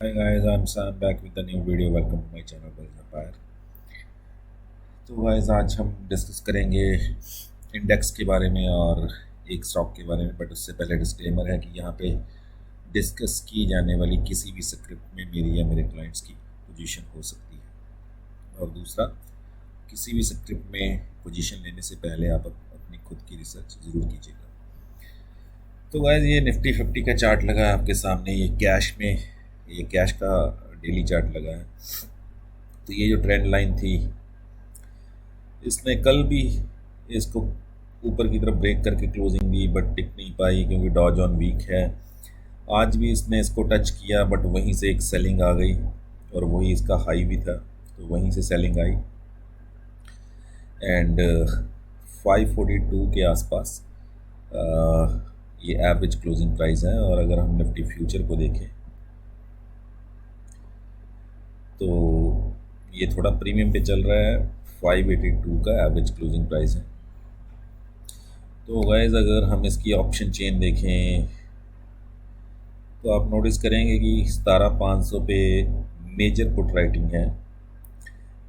Hi guys, I'm Sam back with a new video. Welcome to my channel Bulls Empire. तो guys आज हम discuss करेंगे index के बारे में और एक स्टॉक के बारे में, बट उससे पहले डिस्क्लेमर है कि यहाँ पे डिस्कस की जाने वाली किसी भी स्क्रिप्ट में मेरी या मेरे क्लाइंट्स की पोजीशन हो सकती है। और दूसरा, किसी भी स्क्रिप्ट में पोजीशन लेने से पहले आप अपनी खुद की रिसर्च ज़रूर कीजिएगा। तो गाइस ये निफ्टी 50 का चार्ट लगा है आपके सामने। ये कैश का डेली चार्ट लगा है। तो ये जो ट्रेंड लाइन थी, इसने कल भी इसको ऊपर की तरफ ब्रेक करके क्लोजिंग दी, बट टिक नहीं पाई क्योंकि डॉ जॉन वीक है। आज भी इसने इसको टच किया, बट वहीं से एक सेलिंग आ गई और वही इसका हाई भी था, तो वहीं से सेलिंग आई एंड 542 के आसपास ये एवरेज क्लोजिंग प्राइस है। और अगर हम निफ्टी फ्यूचर को देखें तो ये थोड़ा प्रीमियम पे चल रहा है। 582 का एवरेज क्लोजिंग प्राइस है। तो गाइस अगर हम इसकी ऑप्शन चेन देखें तो आप नोटिस करेंगे कि 17,500 पे मेजर पुट राइटिंग है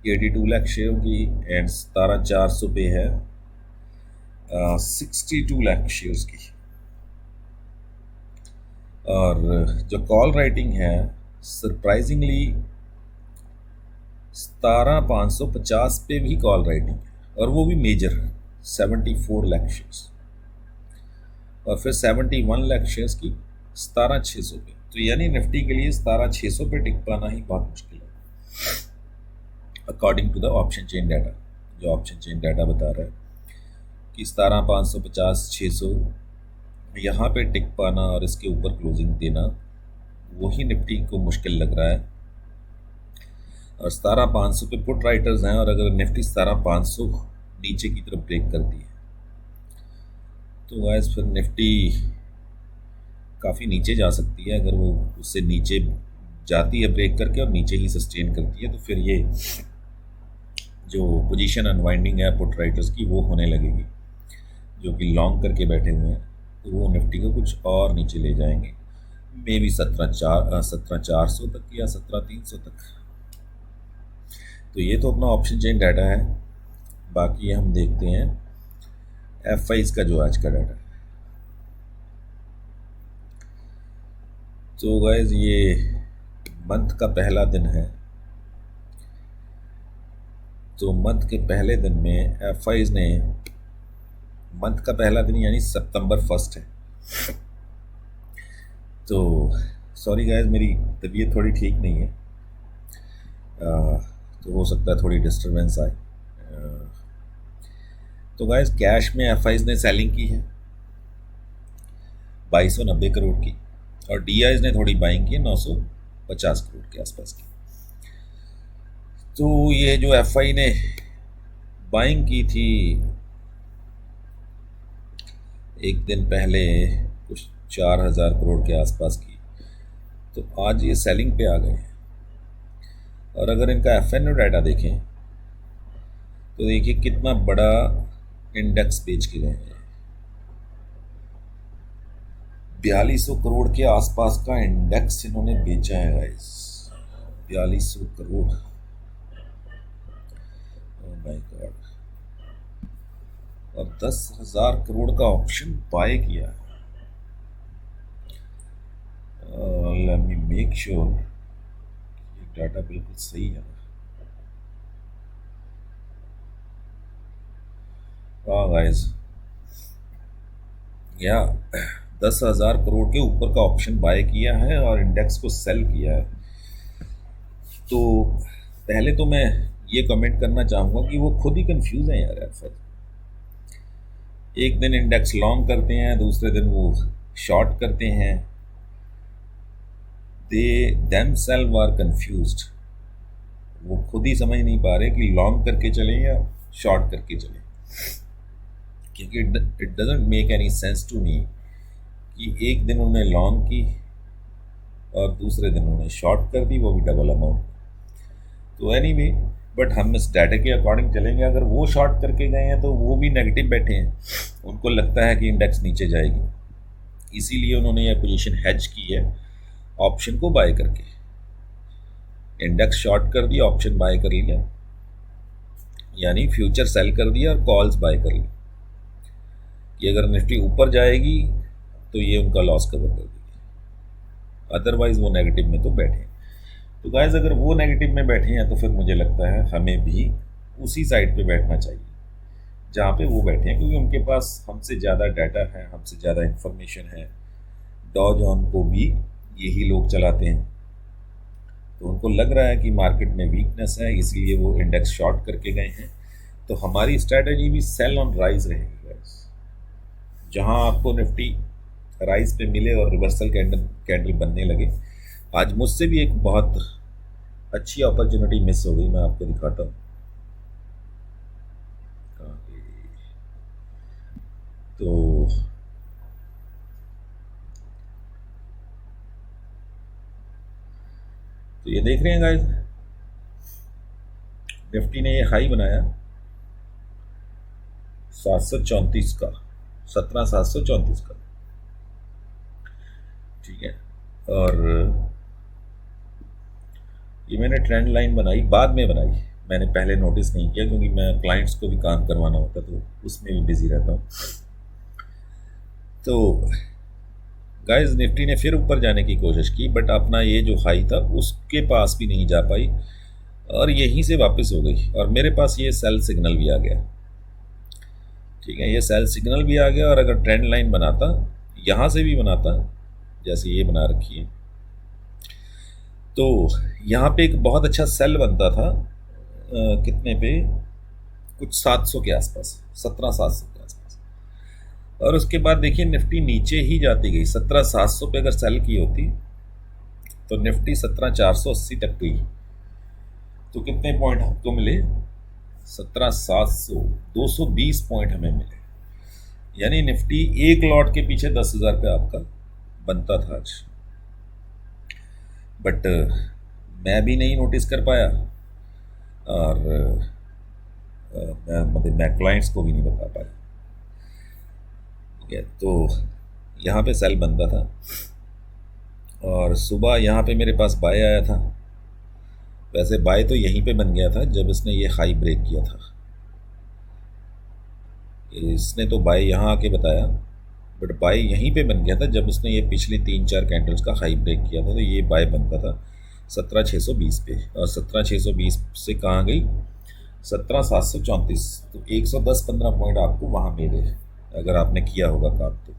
82 लाख शेयर की, एंड 17,400 पे है 62 लाख शेयर्स की। और जो कॉल राइटिंग है सरप्राइजिंगली 17,550 पे भी कॉल राइटिंग है, और वो भी मेजर 74 लाख शेयर्स, और फिर 71 लाख शेयर्स की 17,600 पे। तो यानी निफ्टी के लिए 17,600 पे टिक पाना ही बहुत मुश्किल है according to the option chain data. जो ऑप्शन चेन डाटा बता रहा है कि 17,550 600 यहाँ पे टिक पाना और इसके ऊपर क्लोजिंग देना, वही निफ्टी को मुश्किल लग रहा है। और 17,500 पे पुट राइटर्स हैं, और अगर निफ्टी 17,500 नीचे की तरफ ब्रेक करती है तो गाइस फिर निफ्टी काफ़ी नीचे जा सकती है। अगर वो उससे नीचे जाती है ब्रेक करके और नीचे ही सस्टेन करती है, तो फिर ये जो पोजीशन अनवाइंडिंग है पुट राइटर्स की वो होने लगेगी, जो कि लॉन्ग करके बैठे हुए हैं। तो वो निफ्टी को कुछ और नीचे ले जाएंगे, मे बी 17,400 तक या 17,300 तक। तो ये तो अपना ऑप्शन चेन डाटा है। बाकी हम देखते हैं F5 का जो आज का डाटा है। तो गाइस ये मंथ का पहला दिन है, तो मंथ के पहले दिन में F5 ने, मंथ का पहला दिन यानी सितंबर 1 है। तो सॉरी गाइस, मेरी तबीयत थोड़ी ठीक नहीं है, तो हो सकता है थोड़ी डिस्टरबेंस आए। तो गाइस कैश में F5 ने सेलिंग की है 2290 करोड़ की, और DIs ने थोड़ी बाइंग की है 950 करोड़ के आसपास की। तो ये जो F5 ने बाइंग की थी एक दिन पहले कुछ 4,000 करोड़ के आसपास की, तो आज ये सेलिंग पे आ गए हैं। और अगर इनका FNO डाटा देखें तो देखिए कितना बड़ा इंडेक्स बेच के गए हैं। 4200 करोड़ के आसपास का इंडेक्स इन्होंने बेचा है guys, 4200 crore. Oh my God. और 10,000 करोड़ का ऑप्शन बाय किया है। लेट मी मेक श्योर ये डाटा बिल्कुल सही है। हाँ गाइस, या 10,000 करोड़ के ऊपर का ऑप्शन बाय किया है और इंडेक्स को सेल किया है। तो पहले तो मैं ये कमेंट करना चाहूँगा कि वो खुद ही कंफ्यूज हैं यार। ऐसा एक दिन इंडेक्स लॉन्ग करते हैं, दूसरे दिन वो शॉर्ट करते हैं। दे देमसेल्व आर कंफ्यूज्ड। वो खुद ही समझ नहीं पा रहे कि लॉन्ग करके चलें या शॉर्ट करके चलें, क्योंकि it doesn't make any sense to me कि एक दिन उन्होंने लॉन्ग की और दूसरे दिन उन्होंने शॉर्ट कर दी, वो भी डबल अमाउंट। तो एनीवे, बट हम इस डाटा के अकॉर्डिंग चलेंगे। अगर वो शॉर्ट करके गए हैं तो वो भी नेगेटिव बैठे हैं, उनको लगता है कि इंडेक्स नीचे जाएगी, इसीलिए उन्होंने ये पोजीशन हेज की है ऑप्शन को बाय करके। इंडेक्स शॉर्ट कर दिया, ऑप्शन बाय कर लिया, यानी फ्यूचर सेल कर दिया और कॉल्स बाय कर ली कि अगर निफ्टी ऊपर जाएगी तो ये उनका लॉस कवर कर देगी, अदरवाइज वो नेगेटिव में तो बैठे। तो गाइस अगर वो नेगेटिव में बैठे हैं तो फिर मुझे लगता है हमें भी उसी साइड पे बैठना चाहिए जहाँ पे वो बैठे हैं, क्योंकि उनके पास हमसे ज़्यादा डाटा है, हमसे ज़्यादा इंफॉर्मेशन है। डॉ जॉन को भी यही लोग चलाते हैं, तो उनको लग रहा है कि मार्केट में वीकनेस है, इसलिए वो इंडेक्स शॉर्ट करके गए हैं। तो हमारी स्ट्रैटेजी भी सेल ऑन राइज रहेगी गाइस। जहाँ आपको निफ्टी राइज पे मिले और रिवर्सल कैंडल बनने लगे। आज मुझसे भी एक बहुत अच्छी अपॉर्चुनिटी मिस हो गई, मैं आपको दिखाता हूँ। तो ये देख रहे हैं गाइस, निफ्टी ने ये हाई बनाया 734 का, 17,734 का, ठीक है। और ये मैंने ट्रेंड लाइन बनाई, बाद में बनाई, मैंने पहले नोटिस नहीं किया क्योंकि मैं क्लाइंट्स को भी काम करवाना होता तो उसमें भी बिजी रहता हूँ। तो गाइस निफ्टी ने फिर ऊपर जाने की कोशिश की, बट अपना ये जो हाई था उसके पास भी नहीं जा पाई और यहीं से वापस हो गई। और मेरे पास ये सेल सिग्नल भी आ गया, ठीक है, ये सेल सिग्नल भी आ गया। और अगर ट्रेंड लाइन बनाता, यहाँ से भी बनाता, जैसे ये बना रखी है, तो यहाँ पे एक बहुत अच्छा सेल बनता था। कितने पे, कुछ 700 के आसपास, 17,700 के आसपास। और उसके बाद देखिए निफ्टी नीचे ही जाती गई। 17,700 पे अगर सेल की होती तो निफ्टी 17,480 तक गई, तो कितने पॉइंट हमको मिले, 17,700, 220 पॉइंट हमें मिले। यानी निफ्टी एक लॉट के पीछे 10,000 पे आपका बनता था आज। बट मैं भी नहीं नोटिस कर पाया और मैं क्लाइंट्स को भी नहीं बता पाया, ठीक है। तो यहाँ पे सेल बनता था और सुबह यहाँ पे मेरे पास बाय आया था। वैसे बाय तो यहीं पे बन गया था जब इसने ये हाई ब्रेक किया था। इसने तो बाय यहाँ आके बताया, बट बाय यहीं पे बन गया था जब इसने ये पिछली 3-4 कैंडल्स का हाई ब्रेक किया था। तो ये बाय बनता था 17,620 पे, और 17,620 से कहाँ गई, 17,734। तो 110-15 पॉइंट आपको वहाँ मिले अगर आपने किया होगा काम तो।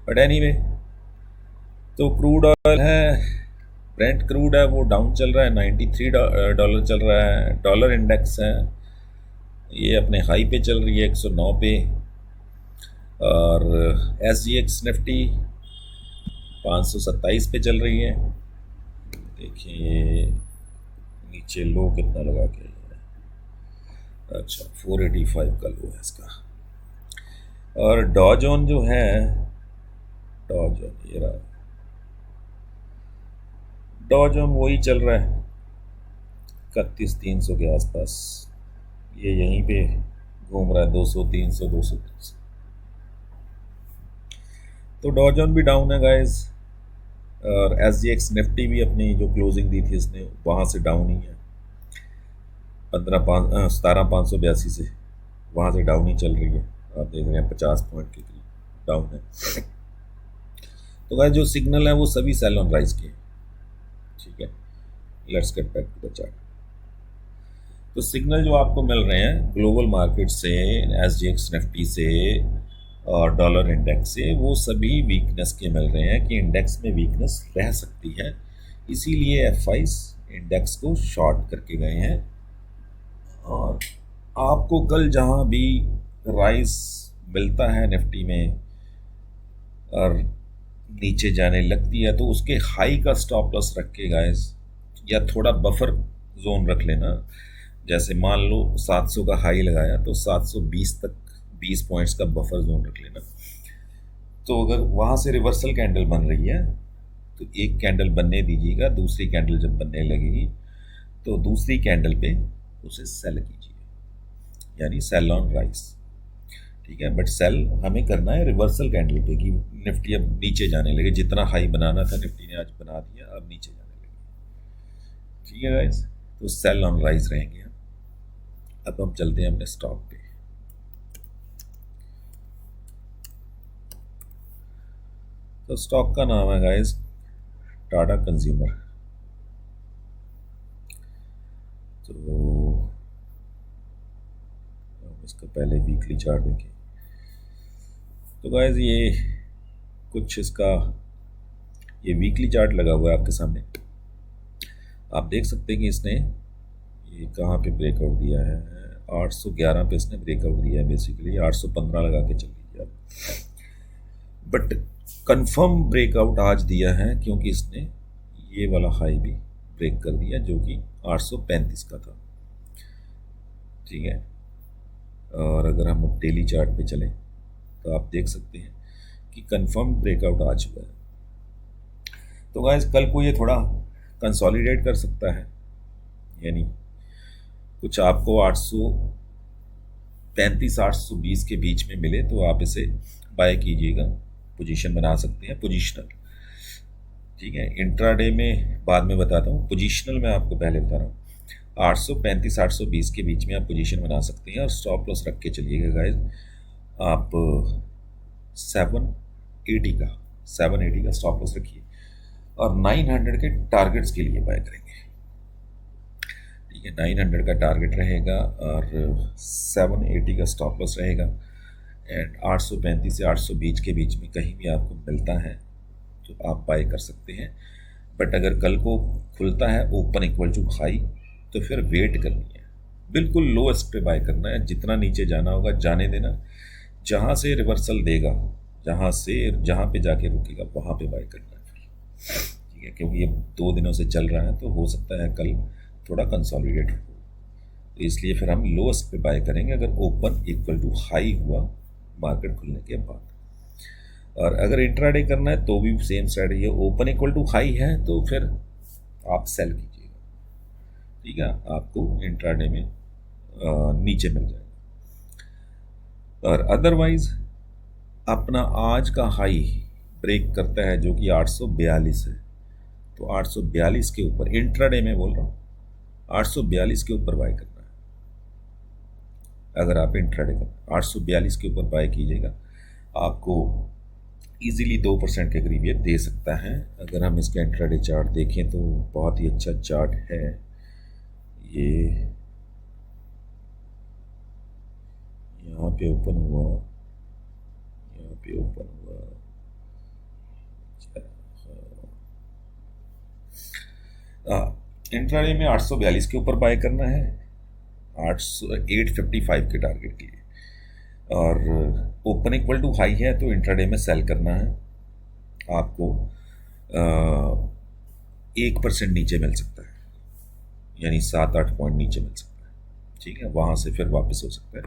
बट एनीवे, तो क्रूड ऑयल है, ब्रेंट क्रूड है, वो डाउन चल रहा है, $93 चल रहा है। डॉलर इंडेक्स है, ये अपने हाई पे चल रही है 109 पे। और SGX निफ्टी 527 पे चल रही है। देखिए नीचे लो कितना लगा के, अच्छा 485 का लो है इसका। और डॉ जोन जो है, डॉ जोन ये रहा, डॉ जोन वही चल रहा है 31,300 के आसपास, ये यहीं पे घूम रहा है 200, 300, 200। तो डॉ जोन भी डाउन है गाइस। और SGX निफ्टी भी अपनी जो क्लोजिंग दी थी इसने वहाँ से डाउन ही है, 17,582 से वहाँ से डाउन ही चल रही है। आप देख रहे हैं 50 पॉइंट के करीब डाउन है। तो गाइस जो सिग्नल है वो सभी सेल ऑन राइज के, ठीक है। Let's get back to the chart. तो सिग्नल जो आपको मिल रहे हैं ग्लोबल मार्केट से, SGX निफ्टी से और डॉलर इंडेक्स से, वो सभी वीकनेस के मिल रहे हैं कि इंडेक्स में वीकनेस रह सकती है। इसीलिए FIs इंडेक्स को शॉर्ट करके गए हैं। और आपको कल जहां भी राइज मिलता है निफ्टी में और नीचे जाने लगती है, तो उसके हाई का स्टॉप लॉस रख के गाइस, या थोड़ा बफर जोन रख लेना। जैसे मान लो 700 का हाई लगाया तो 720 तक 20 पॉइंट्स का बफर जोन रख लेना। तो अगर वहाँ से रिवर्सल कैंडल बन रही है तो एक कैंडल बनने दीजिएगा, दूसरी कैंडल जब बनने लगेगी तो दूसरी कैंडल पे उसे सेल कीजिए, यानी सेल ऑन राइज, ठीक है। बट सेल हमें करना है रिवर्सल कैंडल पे कि निफ्टी अब नीचे जाने लगे। जितना हाई बनाना था निफ्टी ने आज बना दिया, अब नीचे जाने लगे। ठीक है गाइस, तो सेल ऑन राइज रहेंगे। अब हम चलते हैं अपने स्टॉक पे। तो स्टॉक का नाम है गाइस टाटा कंज्यूमर। तो हम इसका पहले वीकली चार्ट देखें तो गाइस ये कुछ इसका ये वीकली चार्ट लगा हुआ है आपके सामने। आप देख सकते हैं कि इसने ये कहाँ पे ब्रेकआउट दिया है, 811 पे इसने ब्रेकआउट दिया है। बेसिकली 815 लगा के चल लीजिए आप, बट कंफर्म ब्रेकआउट आज दिया है क्योंकि इसने ये वाला हाई भी ब्रेक कर दिया जो कि 835 का था। ठीक है, और अगर हम डेली चार्ट पे चलें तो आप देख सकते हैं कि कंफर्म ब्रेकआउट आ चुका है। तो गाइस कल को ये थोड़ा कंसोलिडेट कर सकता है, यानी कुछ आपको 835 820 के बीच में मिले तो आप इसे बाय कीजिएगा, पोजीशन बना सकते हैं पोजीशनल। ठीक है, इंट्राडे में बाद में बताता हूँ, पोजीशनल में आपको पहले बता रहा हूँ। 835 820 के बीच में आप पोजीशन बना सकते हैं और स्टॉप लॉस रख के चलिएगा गाइस। आप 780 का स्टॉप लॉस रखिए और 900 के टारगेट्स के लिए बाय करेंगे। ठीक है, 900 का टारगेट रहेगा और 780 का स्टॉप लॉस रहेगा। एंड 835 से 820 के बीच में कहीं भी आपको मिलता है तो आप बाय कर सकते हैं। बट अगर कल को खुलता है ओपन इक्वल टू हाई तो फिर वेट करनी है, बिल्कुल लोएस्ट पे बाय करना है। जितना नीचे जाना होगा जाने देना, जहाँ से रिवर्सल देगा, जहाँ पे जाके रुकेगा वहाँ पे बाय करना है फिर। ठीक है, क्योंकि ये 2 दिनों से चल रहा है तो हो सकता है कल थोड़ा कंसोलिडेट हो, तो इसलिए फिर हम लोएस्ट पे बाय करेंगे अगर ओपन इक्वल टू हाई हुआ मार्केट खुलने के बाद। और अगर इंट्राडे करना है तो भी सेम स्ट्रेटजी है, ओपन इक्वल टू हाई है तो फिर आप सेल कीजिएगा। ठीक है, आपको इंट्राडे में नीचे मिल जाएगा। और अदरवाइज अपना आज का हाई ब्रेक करता है जो कि 842 है, तो 842 के ऊपर इंट्राडे में बोल रहा हूँ, 842 के ऊपर बाय करना है। अगर आप इंट्राडे करना 842 के ऊपर बाय कीजिएगा, आपको इजीली 2% के करीब ये दे सकता है। अगर हम इसका इंट्राडे चार्ट देखें तो बहुत ही अच्छा चार्ट है ये। यहाँ पे ओपन हुआ, यहाँ पे ओपन हुआ, इंट्राडे में 842 के ऊपर बाय करना है 855 के टारगेट के लिए। और ओपन इक्वल टू हाई है तो इंट्राडे में सेल करना है। आपको 1% नीचे मिल सकता है, यानी 7-8 पॉइंट नीचे मिल सकता है। ठीक है, वहाँ से फिर वापस हो सकता है,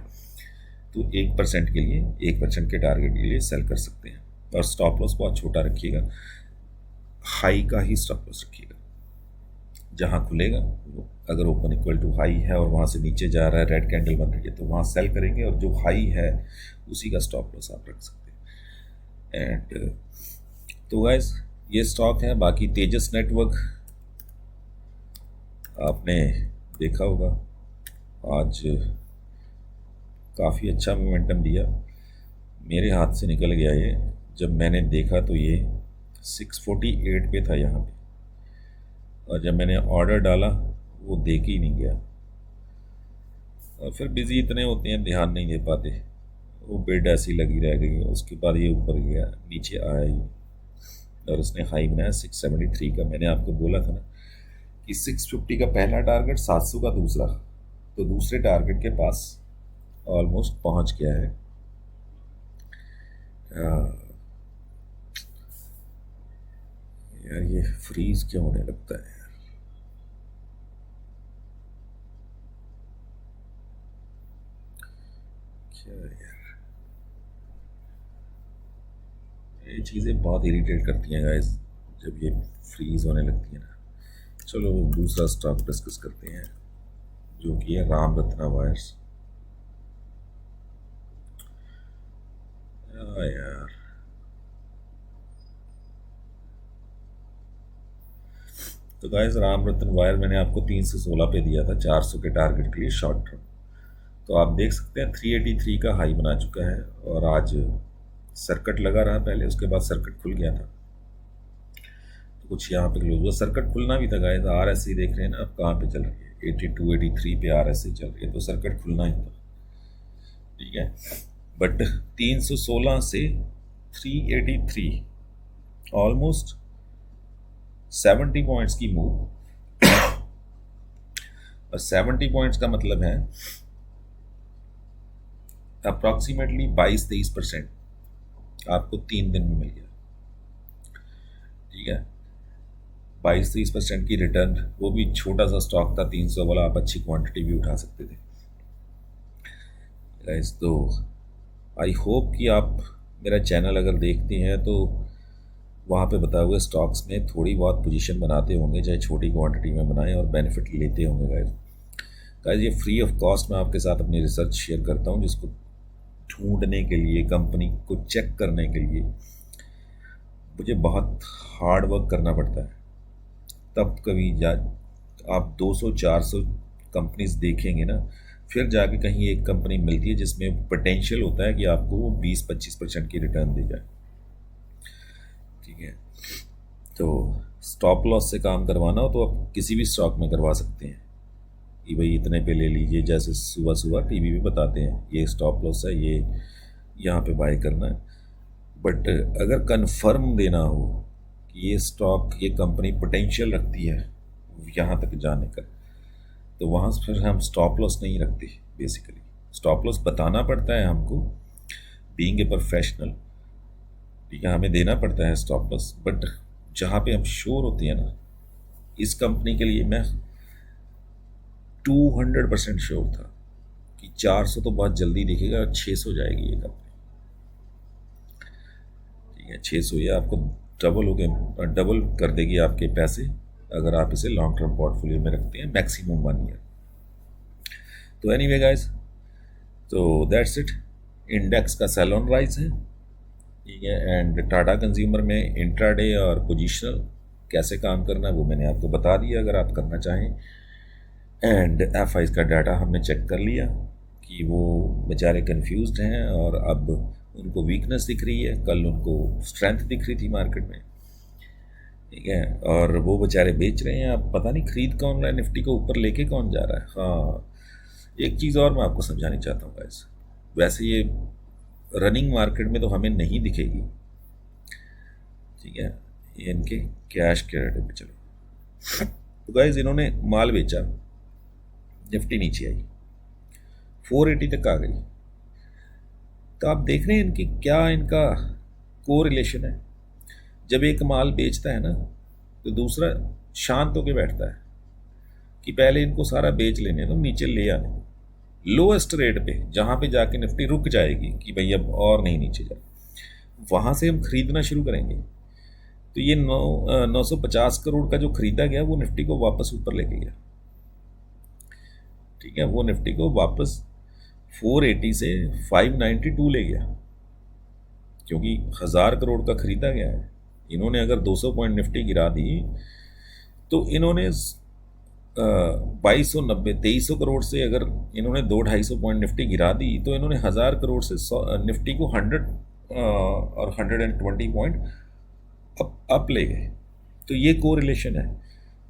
तो 1% के लिए 1% के टारगेट के लिए सेल कर सकते हैं। और स्टॉप लॉस बहुत छोटा रखिएगा, हाई का ही स्टॉप लॉस रखिएगा। जहाँ खुलेगा वो अगर ओपन इक्वल टू हाई है और वहाँ से नीचे जा रहा है, रेड कैंडल बन रही है, तो वहाँ सेल करेंगे और जो हाई है उसी का स्टॉप लॉस आप रख सकते हैं। एंड तो गाइस ये स्टॉक है। बाकी तेजस नेटवर्क आपने देखा होगा, आज काफ़ी अच्छा मोमेंटम दिया, मेरे हाथ से निकल गया ये। जब मैंने देखा तो ये 648 पे था यहाँ पे, और जब मैंने ऑर्डर डाला वो देख ही नहीं गया। और फिर बिज़ी इतने होते हैं ध्यान नहीं दे पाते, वो बिड ऐसी लगी रह गई। उसके बाद ये ऊपर गया, नीचे आया ही, और उसने हाई बनाया 673 का। मैंने आपको बोला था ना कि 650 का पहला टारगेट, 700 का दूसरा, तो दूसरे टारगेट के पास ऑलमोस्ट पहुंच गया है। यार ये फ्रीज क्यों होने लगता है यार? क्या यार, ये चीज़ें बहुत इरिटेट करती हैं गाइस जब ये फ्रीज होने लगती है ना। चलो दूसरा स्टॉक डिस्कस करते हैं जो कि है राम रत्ना वायर्स। यार तो गाइस राम रतन वायर मैंने आपको 316 पे दिया था 400 के टारगेट के लिए शॉर्ट टर्म। तो आप देख सकते हैं 383 का हाई बना चुका है और आज सर्किट लगा रहा पहले, उसके बाद सर्किट खुल गया था तो कुछ यहाँ पे क्लोज हुआ। सर्किट खुलना भी था गाइस, RSI देख रहे हैं ना आप कहाँ पे चल रही है, 82 83 पे RSI चल रही है, तो सर्किट खुलना ही था, ठीक है। बट 316 से 383 ऑलमोस्ट 70 पॉइंट्स की मूव और 70 पॉइंट्स का मतलब है अप्रॉक्सीमेटली 22-23% आपको 3 दिन में मिल गया, ठीक है। 22-23% की रिटर्न, वो भी छोटा सा स्टॉक था 300 वाला, आप अच्छी क्वांटिटी भी उठा सकते थे गाइस। तो आई होप कि आप मेरा चैनल अगर देखते हैं तो वहाँ पे बताए हुए स्टॉक्स में थोड़ी बहुत पोजीशन बनाते होंगे, चाहे छोटी क्वांटिटी में बनाएं और बेनिफिट लेते होंगे गाइस। ये फ्री ऑफ कॉस्ट मैं आपके साथ अपनी रिसर्च शेयर करता हूँ, जिसको ढूंढने के लिए, कंपनी को चेक करने के लिए मुझे बहुत हार्ड वर्क करना पड़ता है। तब कभी आप 200-400 कंपनीज देखेंगे ना, फिर जाके कहीं एक कंपनी मिलती है जिसमें पोटेंशियल होता है कि आपको वो 20-25% की रिटर्न दे जाए, ठीक है। तो स्टॉप लॉस से काम करवाना हो तो आप किसी भी स्टॉक में करवा सकते हैं कि भाई इतने पे ले लीजिए, जैसे सुबह सुबह टीवी पे बताते हैं ये स्टॉप लॉस है, ये यहाँ पे बाय करना है। बट अगर कंफर्म देना हो कि ये स्टॉक, ये कंपनी पोटेंशियल रखती है यहाँ तक जाने का, तो वहाँ फिर हम स्टॉप लॉस नहीं रखते। बेसिकली स्टॉप लॉस बताना पड़ता है हमको, बीइंग ए प्रोफेशनल, ठीक है, हमें देना पड़ता है स्टॉप लॉस। बट जहाँ पे हम श्योर होते हैं ना, इस कंपनी के लिए मैं 200% श्योर था कि 400 तो बहुत जल्दी दिखेगा और 600 जाएगी ये कंपनी, ठीक है। 600 ये आपको डबल कर देगी आपके पैसे अगर आप इसे लॉन्ग टर्म पोर्टफोलियो में रखते हैं, मैक्सिमम 1 ईयर। तो एनीवे गाइस, तो दैट्स इट। इंडेक्स का सेल ऑन राइज है, ठीक है। एंड टाटा कंज्यूमर में इंट्राडे और पोजिशनल कैसे काम करना है वो मैंने आपको बता दिया, अगर आप करना चाहें। एंड FIs का डाटा हमने चेक कर लिया कि वो बेचारे कंफ्यूज्ड हैं और अब उनको वीकनेस दिख रही है, कल उनको स्ट्रेंथ दिख रही थी मार्केट में, ठीक है, और वो बेचारे बेच रहे हैं। अब पता नहीं खरीद कौन रहा है, निफ्टी को ऊपर लेके कौन जा रहा है। हाँ, एक चीज़ और मैं आपको समझानी चाहता हूँ गाइस, वैसे ये रनिंग मार्केट में तो हमें नहीं दिखेगी, ठीक है, ये इनके कैश क्रेडिट पे। चलो तो गाइस, इन्होंने माल बेचा, निफ्टी नीचे आई, 480 तक आ गई। तो आप देख रहे हैं इनकी क्या, इनका कोरिलेशन है। जब एक माल बेचता है ना तो दूसरा शांत होकर बैठता है कि पहले इनको सारा बेच लेने दो, नीचे ले आने लोएस्ट रेट पे, जहाँ पे जाके निफ्टी रुक जाएगी कि भाई अब और नहीं नीचे जाए, वहाँ से हम खरीदना शुरू करेंगे। तो ये 950 करोड़ का जो खरीदा गया वो निफ्टी को वापस ऊपर लेके गया, ठीक है। वो निफ्टी को वापस 480 से 592 ले गया, क्योंकि 1000 करोड़ का खरीदा गया है। इन्होंने अगर 200 पॉइंट निफ्टी गिरा दी तो इन्होंने 2290 2300 करोड़ से अगर इन्होंने 200-250 पॉइंट निफ्टी गिरा दी तो इन्होंने 1000 करोड़ से निफ्टी को 100 और 120 पॉइंट अप ले गए। तो ये कोरिलेशन है।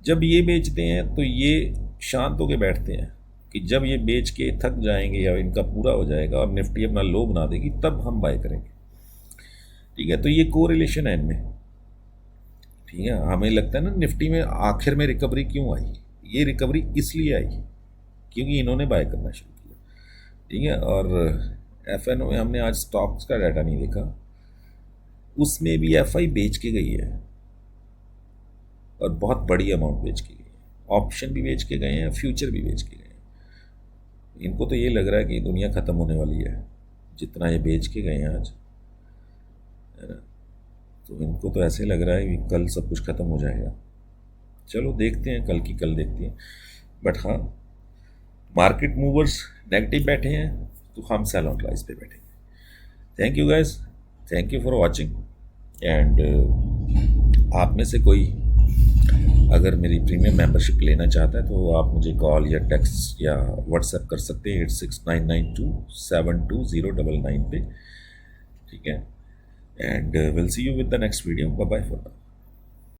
जब ये बेचते हैं तो ये शांत होकर बैठते हैं कि जब ये बेच के थक जाएंगे या इनका पूरा हो जाएगा और निफ्टी अपना लो बना देगी, तब हम बाय करेंगे, ठीक है। तो ये कोरिलेशन है इनमें, ठीक है। हमें लगता है ना निफ्टी में आखिर में रिकवरी क्यों आई, ये रिकवरी इसलिए आई क्योंकि इन्होंने बाय करना शुरू किया, ठीक है। और FNO में हमने आज स्टॉक्स का डाटा नहीं देखा, उसमें भी FI बेच के गई है और बहुत बड़ी अमाउंट बेच के गई है। ऑप्शन भी बेच के गए हैं, फ्यूचर भी बेच के गए हैं। इनको तो ये लग रहा है कि दुनिया ख़त्म होने वाली है, जितना ये बेच के गए हैं आज, है ना। तो इनको तो ऐसे लग रहा है कि कल सब कुछ ख़त्म हो जाएगा। चलो देखते हैं, कल की कल देखते हैं। बट हाँ, मार्केट मूवर्स नेगेटिव बैठे हैं तो हम सेल ऑन राइज पे बैठेंगे। Thank you guys, thank you for watching. And आप में से कोई अगर मेरी प्रीमियम मेंबरशिप लेना चाहता है तो आप मुझे कॉल या टेक्स्ट या व्हाट्सएप कर सकते हैं 8699272099 पे, ठीक है। And will see you with the next video, bye bye for now.